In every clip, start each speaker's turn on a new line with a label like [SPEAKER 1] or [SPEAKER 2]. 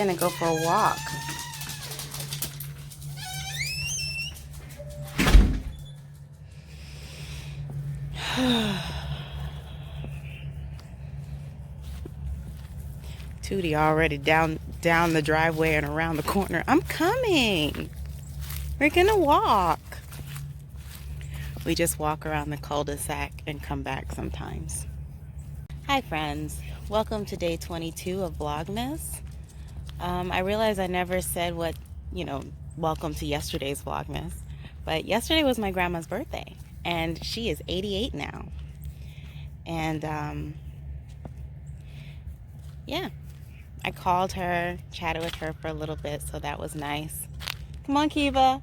[SPEAKER 1] gonna go for a walk. Tootie already down the driveway and around the corner. I'm coming. We're gonna walk. We just walk around the cul-de-sac and come back sometimes. Hi friends, welcome to day 22 of Vlogmas. I realize I never said what, welcome to yesterday's Vlogmas, but yesterday was my grandma's birthday and she is 88 now. And yeah, I called her, chatted with her for a little bit, so that was nice. Come on, Kiva.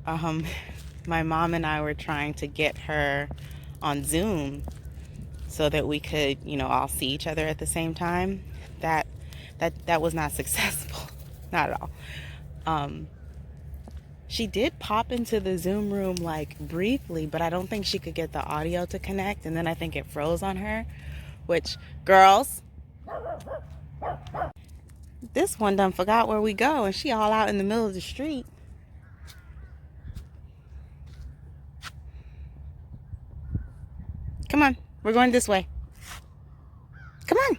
[SPEAKER 1] My mom and I were trying to get her on Zoom so that we could, all see each other at the same time. That was not successful. Not at all. She did pop into the Zoom room like briefly, but I don't think she could get the audio to connect, and then I think it froze on her, which, girls, this one done forgot where we go and she all out in the middle of the street. Come on, we're going this way. Come on.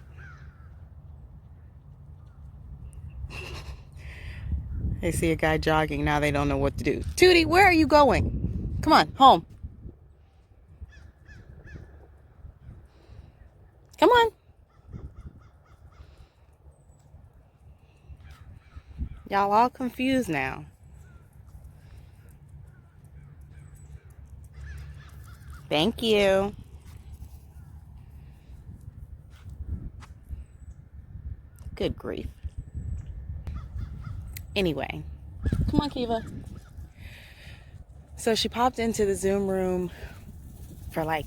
[SPEAKER 1] They see a guy jogging, now they don't know what to do. Tootie, where are you going? Come on, home. Come on. Y'all all confused now. Thank you. Good grief. Anyway, come on, Kiva. So she popped into the Zoom room for I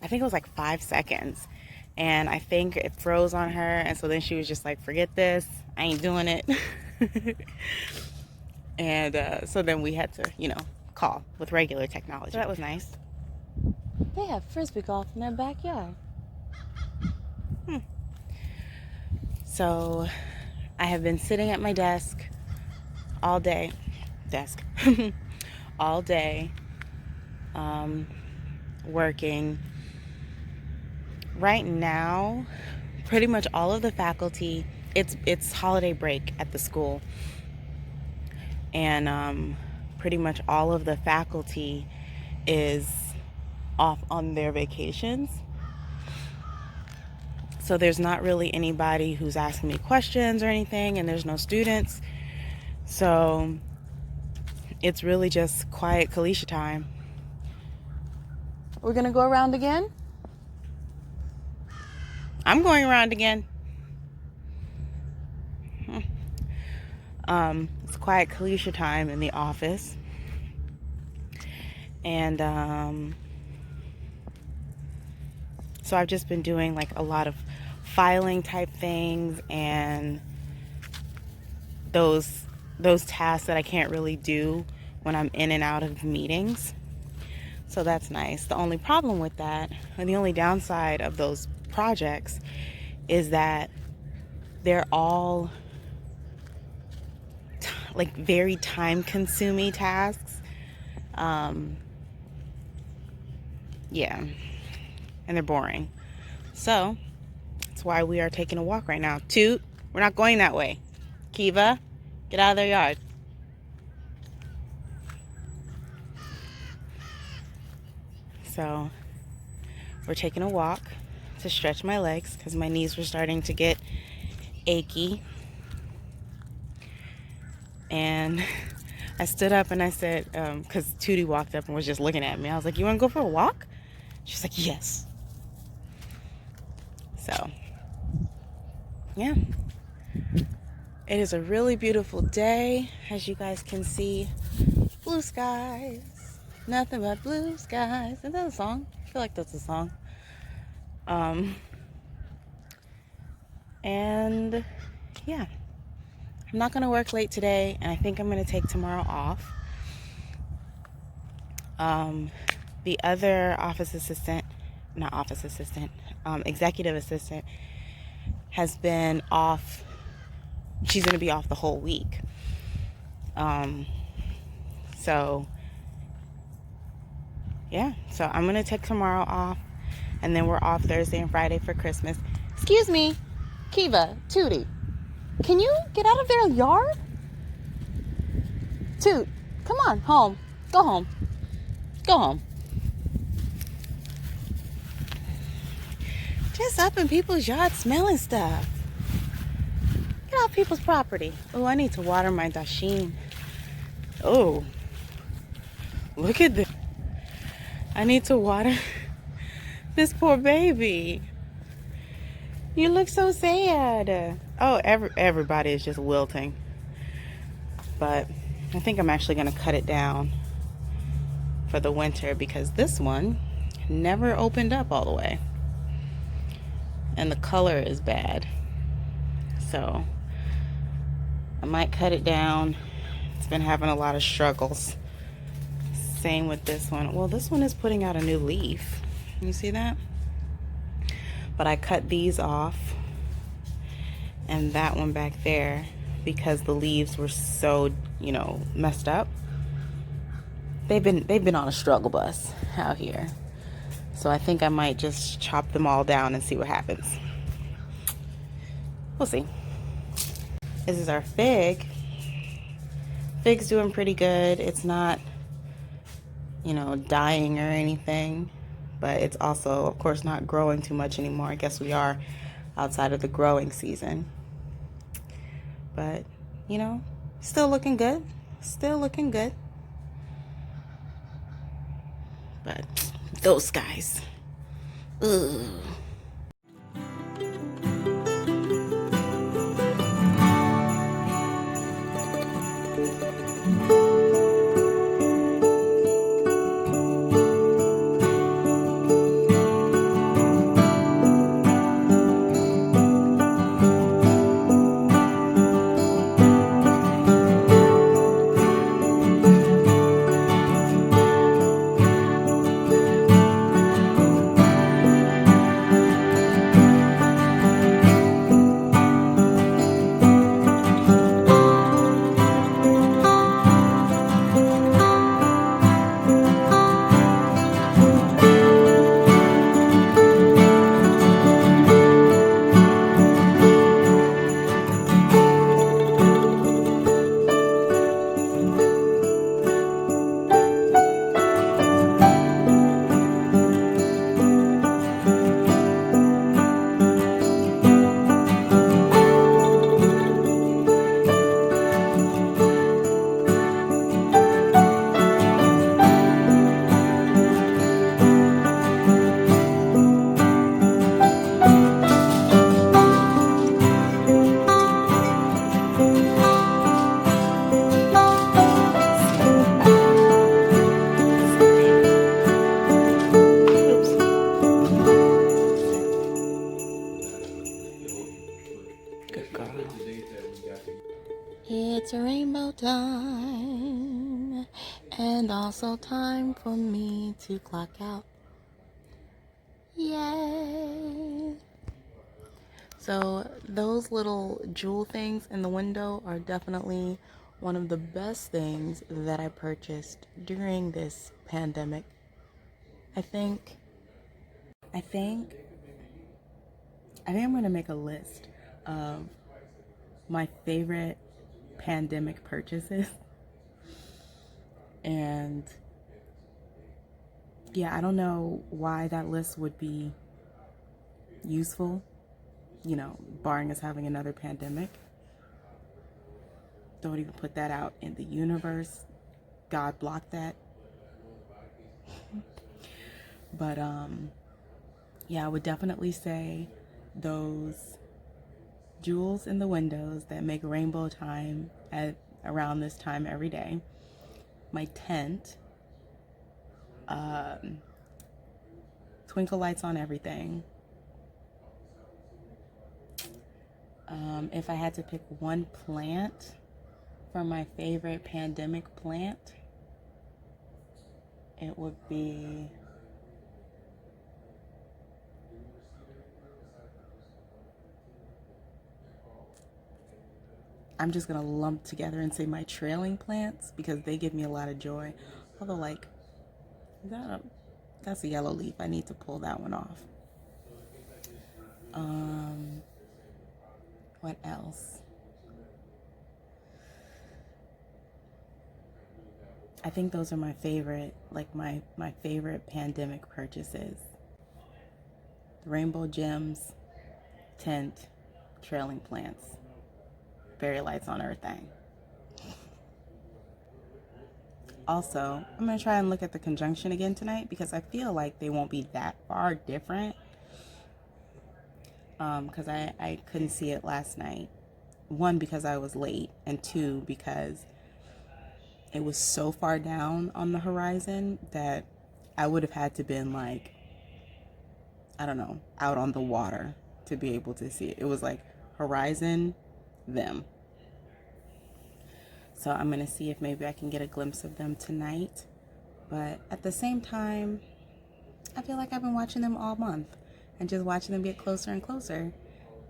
[SPEAKER 1] think it was 5 seconds. And I think it froze on her. And so then she was just like, forget this. I ain't doing it. And so then we had to, call with regular technology. So that was nice. They have frisbee golf in their backyard. So I have been sitting at my desk all day. All day. Working. Right now, pretty much all of the faculty, it's holiday break at the school. And pretty much all of the faculty is off on their vacations. So there's not really anybody who's asking me questions or anything, and there's no students. So it's really just quiet Kalisha time. We're gonna go around again? I'm going around again. It's quiet Kalisha time in the office. And so I've just been doing a lot of filing type things and those tasks that I can't really do when I'm in and out of meetings. So that's nice. The only problem with that, and the only downside of those projects, is that they're all very time-consuming tasks. Yeah, and they're boring. So that's why we are taking a walk right now. Toot, we're not going that way. Kiva, get out of their yard. So we're taking a walk to stretch my legs because my knees were starting to get achy. And I stood up and I said, because Tootie walked up and was just looking at me. I was like, you want to go for a walk? She's like, yes. So, yeah. It is a really beautiful day, as you guys can see. Blue skies. Nothing but blue skies. Is that a song? I feel like that's a song. And, yeah. I'm not going to work late today, and I think I'm going to take tomorrow off. The other executive assistant has been off. She's going to be off the whole week. So yeah, so I'm going to take tomorrow off, and then we're off Thursday and Friday for Christmas. Excuse me, Kiva, Tootie, can you get out of their yard? Toot, come on, home. Go home. Go home. Just up in people's yard smelling stuff. Get off people's property. Oh, I need to water my dasheen. Oh, look at this. I need to water this poor baby. You look so sad. Oh, everybody is just wilting. But I think I'm actually going to cut it down for the winter because this one never opened up all the way. And the color is bad. So I might cut it down. It's been having a lot of struggles. Same with this one. Well, this one is putting out a new leaf. You see that? But I cut these off and that one back there because the leaves were so, you know, messed up. They've been on a struggle bus out here. So I think I might just chop them all down and see what happens. We'll see. This is our fig. Fig's doing pretty good. It's not, you know, dying or anything, but it's also, of course, not growing too much anymore. I guess we are outside of the growing season. But, you know, still looking good. Still looking good. But those guys. Ugh. It's rainbow time, and also time for me to clock out. Yay! So those little jewel things in the window are definitely one of the best things that I purchased during this pandemic. I think I'm gonna make a list of my favorite pandemic purchases. And yeah, I don't know why that list would be useful, you know, barring us having another pandemic. Don't even put that out in the universe. God block that. But yeah, I would definitely say those jewels in the windows that make rainbow time at around this time every day. My tent, twinkle lights on everything. If I had to pick one plant for my favorite pandemic plant, it would be I'm just gonna lump together and say my trailing plants because they give me a lot of joy. Although, like, that's a yellow leaf. I need to pull that one off. What else? I think those are my favorite, like my favorite pandemic purchases. The rainbow gems, tint, trailing plants, fairy lights on everything. Also, I'm going to try and look at the conjunction again tonight because I feel like they won't be that far different. Because I couldn't see it last night. One, because I was late, and two, because it was so far down on the horizon that I would have had to been like, I don't know, out on the water to be able to see it. It was like horizon, them. So I'm going to see if maybe I can get a glimpse of them tonight. But at the same time, I feel like I've been watching them all month and just watching them get closer and closer.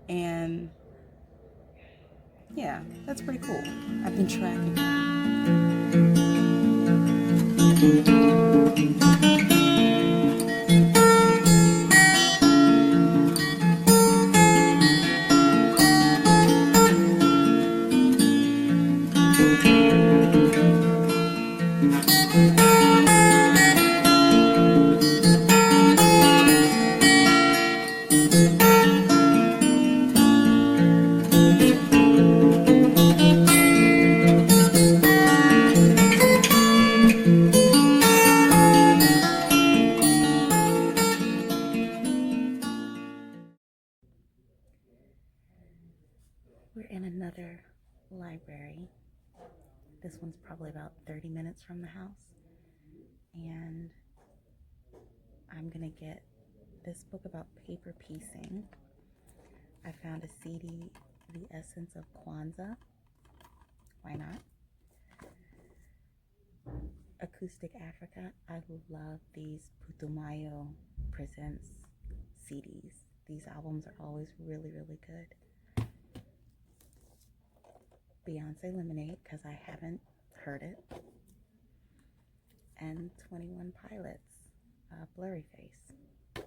[SPEAKER 1] And yeah, that's pretty cool. I've been tracking them. We're in another library. This one's probably about 30 minutes from the house. And I'm gonna get this book about paper piecing. I found a CD, The Essence of Kwanzaa. Why not? Acoustic Africa. I love these Putumayo Presents CDs. These albums are always really, really good. Beyonce Lemonade, because I haven't heard it. And 21 Pilots, Blurry Face.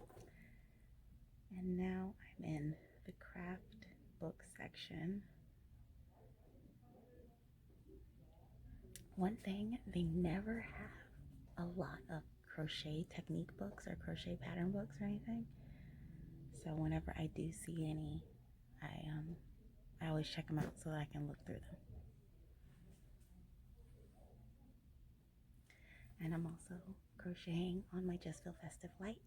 [SPEAKER 1] And now I'm in the craft book section. One thing, they never have a lot of crochet technique books or crochet pattern books or anything. So whenever I do see any, I always check them out so that I can look through them. And I'm also crocheting on my Just Feel Festive light.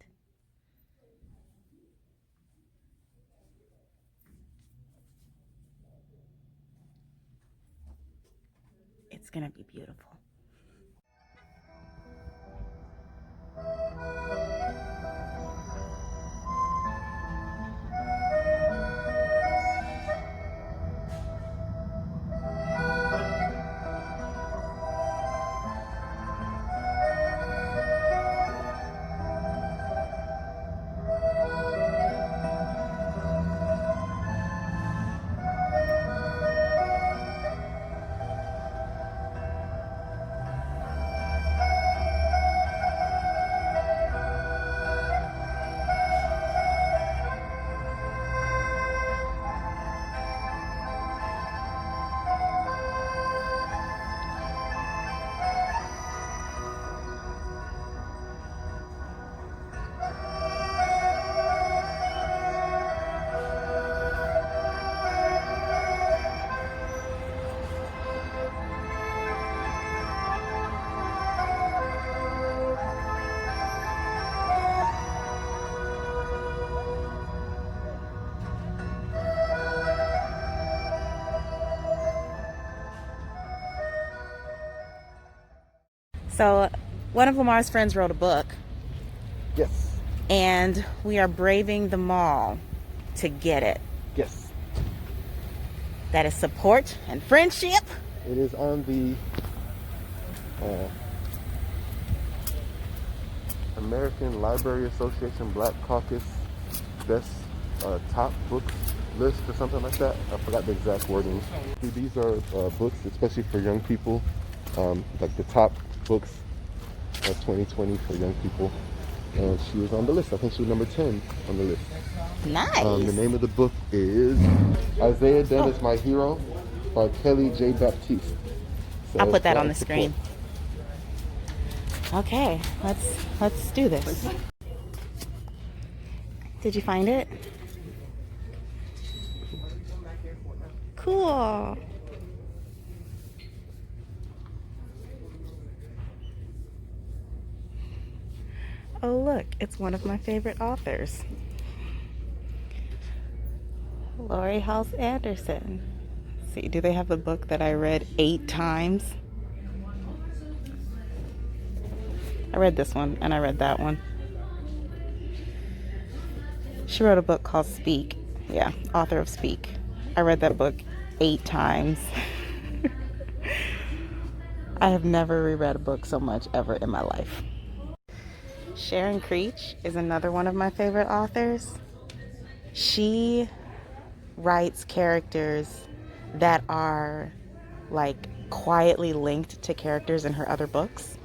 [SPEAKER 1] It's gonna be beautiful. So one of Lamar's friends wrote a book.
[SPEAKER 2] Yes.
[SPEAKER 1] And we are braving the mall to get it.
[SPEAKER 2] Yes.
[SPEAKER 1] That is support and friendship.
[SPEAKER 2] It is on the American Library Association Black Caucus Best Top Books list or something like that. I forgot the exact wording. These are books, especially for young people, like the top books of 2020 for young people. And she was on the list. I think she was number 10 on the list.
[SPEAKER 1] Nice.
[SPEAKER 2] The name of the book is Isaiah Den is My Hero by Kelly J. Baptiste. So
[SPEAKER 1] I'll put that on the screen. Okay, let's do this. Did you find it? Cool. Oh look, it's one of my favorite authors. Laurie Halse Anderson. Let's see, do they have the book that I read 8 times? I read this one and I read that one. She wrote a book called Speak. Yeah, author of Speak. I read that book 8 times. I have never reread a book so much ever in my life. Sharon Creech is another one of my favorite authors. She writes characters that are like quietly linked to characters in her other books.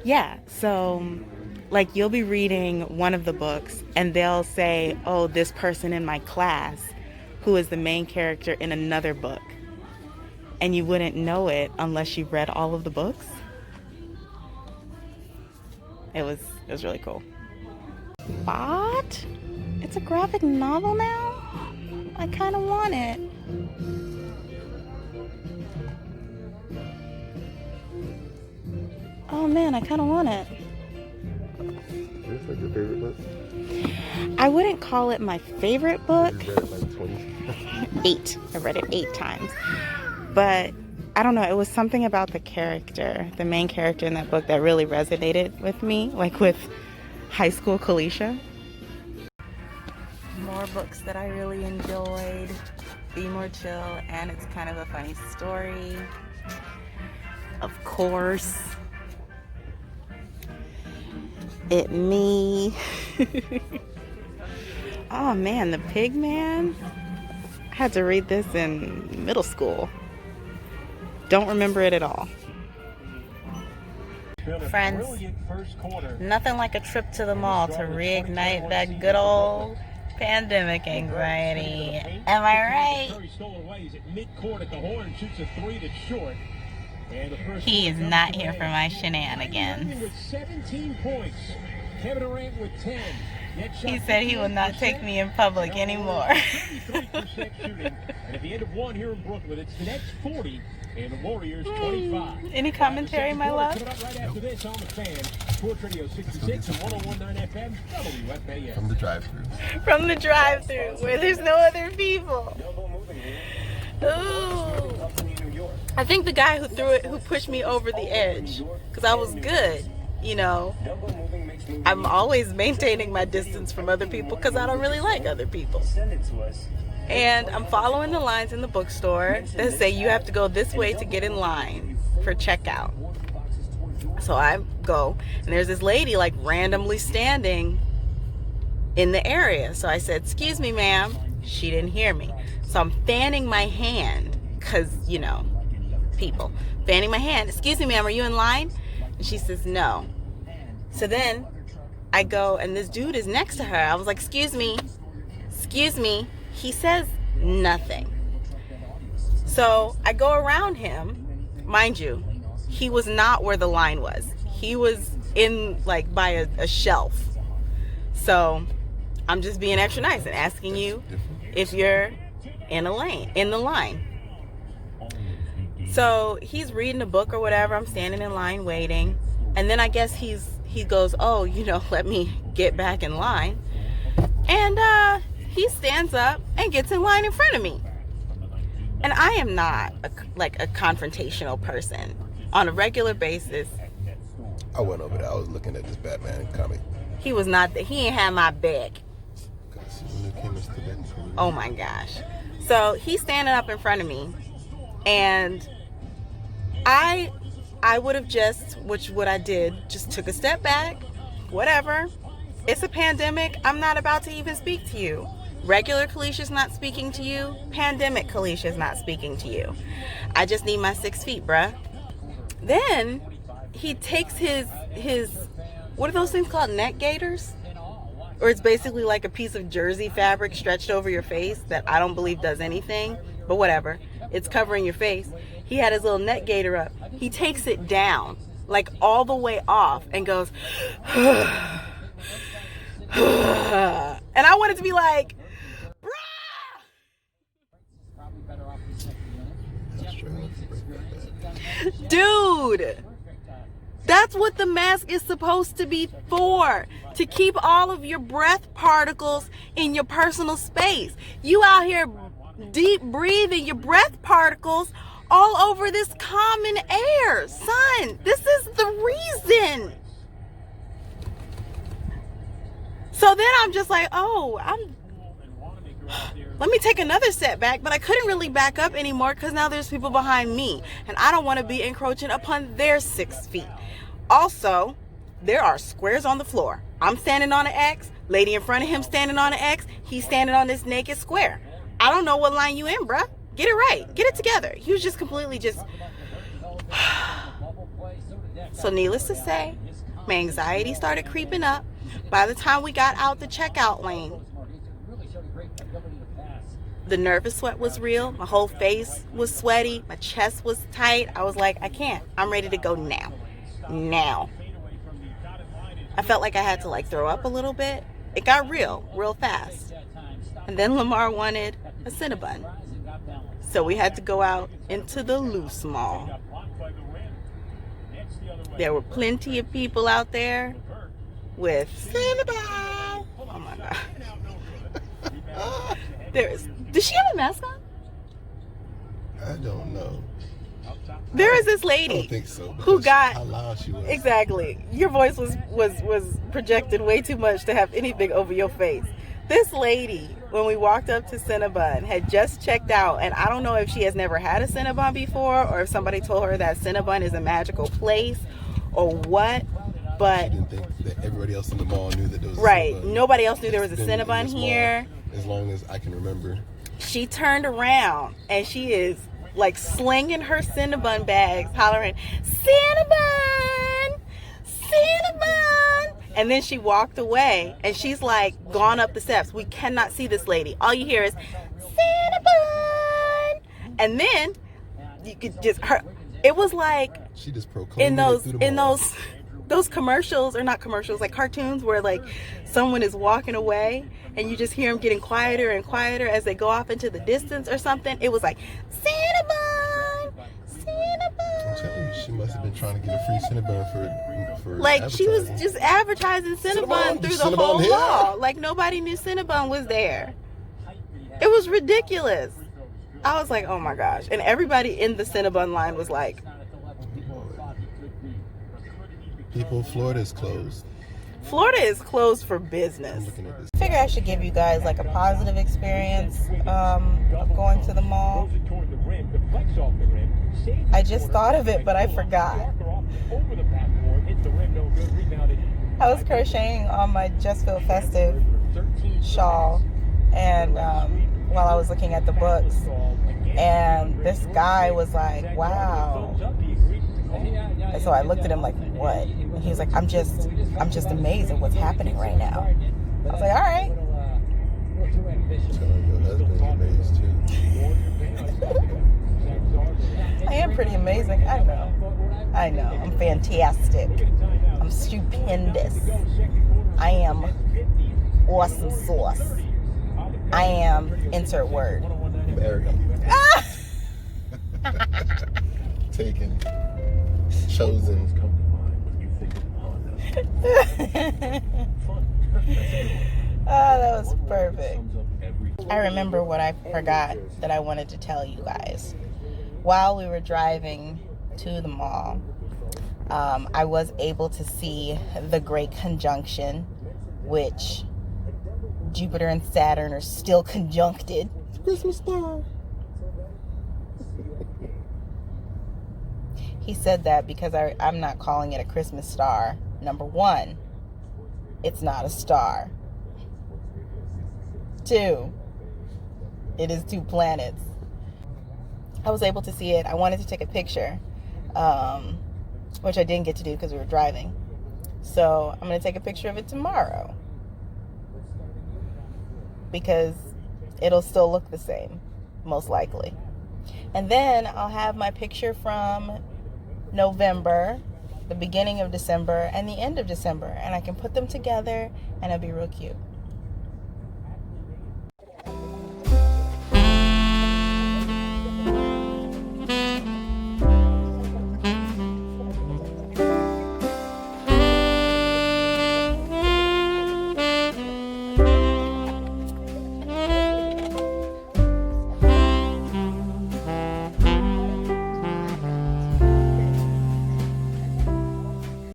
[SPEAKER 1] Yeah, so like you'll be reading one of the books and they'll say, oh, this person in my class who is the main character in another book. And you wouldn't know it unless you read all of the books. It was really cool. But it's a graphic novel now? I kind of want it. Oh man, I kind of want it.
[SPEAKER 2] Is this like your favorite book?
[SPEAKER 1] I wouldn't call it my favorite book.
[SPEAKER 2] You read it like 20?
[SPEAKER 1] 8. I read it 8 times. But I don't know, it was something about the character, the main character in that book that really resonated with me, like with high school Kalisha. More books that I really enjoyed. Be More Chill, and it's kind of a funny story. Of course. It Me. Oh man, The Pig Man. I had to read this in middle school. Don't remember it at all. Friends, nothing like a trip to the mall to reignite that good old pandemic anxiety. Am I right? He is not here for my shenanigans. He said he will not take me in public anymore. And the Warriors 25. Any commentary, my love?
[SPEAKER 2] From the drive-thru.
[SPEAKER 1] From the drive-thru, where there's no other people. Ooh. I think the guy who pushed me over the edge, because I was good, you know. I'm always maintaining my distance from other people because I don't really like other people. And I'm following the lines in the bookstore that say you have to go this way to get in line for checkout. So I go, and there's this lady like randomly standing in the area. So I said, "Excuse me, ma'am." She didn't hear me. So I'm fanning my hand, because, you know, people. Fanning my hand. "Excuse me, ma'am, are you in line?" And she says, "No." So then I go, and this dude is next to her. I was like, "Excuse me, excuse me." He says nothing. So I go around him. Mind you, he was not where the line was. He was in, like, by a shelf. So I'm just being extra nice and asking you if you're in the line. So he's reading a book or whatever. I'm standing in line waiting. And then I guess he goes, "Oh, you know, let me get back in line." And he stands up and gets in line in front of me. And I am not a confrontational person on a regular basis.
[SPEAKER 2] I went over there. I was looking at this Batman comic.
[SPEAKER 1] He was not there. He ain't had my back. Oh my gosh. So he's standing up in front of me, and I would have just, what I did, just took a step back, whatever, It's a pandemic. I'm not about to even speak to you. Regular Kalisha's not speaking to you. Pandemic Kalisha's not speaking to you. I just need my 6 feet, bruh. Then he takes his what are those things called? Neck gaiters? Or it's basically like a piece of jersey fabric stretched over your face that I don't believe does anything, but whatever. It's covering your face. He had his little neck gaiter up. He takes it down, like all the way off, and goes, and I wanted to be like, dude, that's what the mask is supposed to be for, to keep all of your breath particles in your personal space. You out here deep breathing your breath particles all over this common air. Son, this is the reason. So then I'm just like, oh, let me take another setback, but I couldn't really back up anymore because now there's people behind me and I don't want to be encroaching upon their 6 feet. Also, there are squares on the floor. I'm standing on an X, lady in front of him standing on an X, he's standing on this naked square. I don't know what line you in, bruh. Get it right. Get it together. He was just completely just... So needless to say, my anxiety started creeping up. By the time we got out the checkout lane, the nervous sweat was real. My whole face was sweaty. My chest was tight. I was like, I can't. I'm ready to go now. Now. I felt like I had to like throw up a little bit. It got real fast. And then Lamar wanted a Cinnabon. So we had to go out into the loose mall. There were plenty of people out there with Cinnabon. Oh my God. Does she have a mask on?
[SPEAKER 2] I don't know.
[SPEAKER 1] There is this lady
[SPEAKER 2] I don't think so,
[SPEAKER 1] who got
[SPEAKER 2] how loud she was.
[SPEAKER 1] Exactly. Your voice was projected way too much to have anything over your face. This lady, when we walked up to Cinnabon, had just checked out, and I don't know if she has never had a Cinnabon before or if somebody told her that Cinnabon is a magical place or what, but
[SPEAKER 2] she didn't think that everybody else in the mall knew that there was a
[SPEAKER 1] right.
[SPEAKER 2] Cinnabon.
[SPEAKER 1] Nobody else knew there was a
[SPEAKER 2] It's been in
[SPEAKER 1] Cinnabon
[SPEAKER 2] this
[SPEAKER 1] here.
[SPEAKER 2] mall as long as I can remember. She
[SPEAKER 1] turned around and she is like slinging her Cinnabon bags, hollering, Cinnabon! Cinnabon! And then she walked away and she's like gone up the steps. We cannot see this lady. All you hear is Cinnabon! And then you could just it was like
[SPEAKER 2] she just
[SPEAKER 1] in those commercials, or not commercials, like cartoons where like someone is walking away and you just hear them getting quieter and quieter as they go off into the distance or something. It was like Cinnabon, Cinnabon.
[SPEAKER 2] I'm telling you, she must have been trying to get a free Cinnabon for
[SPEAKER 1] like she was just advertising Cinnabon through the
[SPEAKER 2] Cinnabon
[SPEAKER 1] whole
[SPEAKER 2] here?
[SPEAKER 1] mall. Like nobody knew Cinnabon was there. It was ridiculous. I was like, oh my gosh. And everybody in the Cinnabon line was like,
[SPEAKER 2] people, Florida is closed.
[SPEAKER 1] Florida is closed for business. I figure I should give you guys like a positive experience of going to the mall. I just thought of it, but I forgot. I was crocheting on my Just Feel Festive shawl, and while I was looking at the books, and this guy was like, wow. And so I looked at him like, what? And he was like, I'm just amazed at what's happening right now. I was like, all right.
[SPEAKER 2] Your husband's amazed too.
[SPEAKER 1] I am pretty amazing. I know. I'm fantastic. I'm stupendous. I am awesome sauce. I am insert word.
[SPEAKER 2] Married. Taken. Chosen.
[SPEAKER 1] Oh, that was perfect. I remember what I forgot that I wanted to tell you guys. While we were driving to the mall, I was able to see the Great Conjunction, which Jupiter and Saturn are still conjuncted.
[SPEAKER 2] Christmas star.
[SPEAKER 1] He said that because I'm not calling it a Christmas star. Number one, it's not a star. 2, it is 2 planets. I was able to see it. I wanted to take a picture, which I didn't get to do because we were driving. So I'm going to take a picture of it tomorrow because it'll still look the same, most likely. And then I'll have my picture from November, the beginning of December, and the end of December, and I can put them together and it'll be real cute.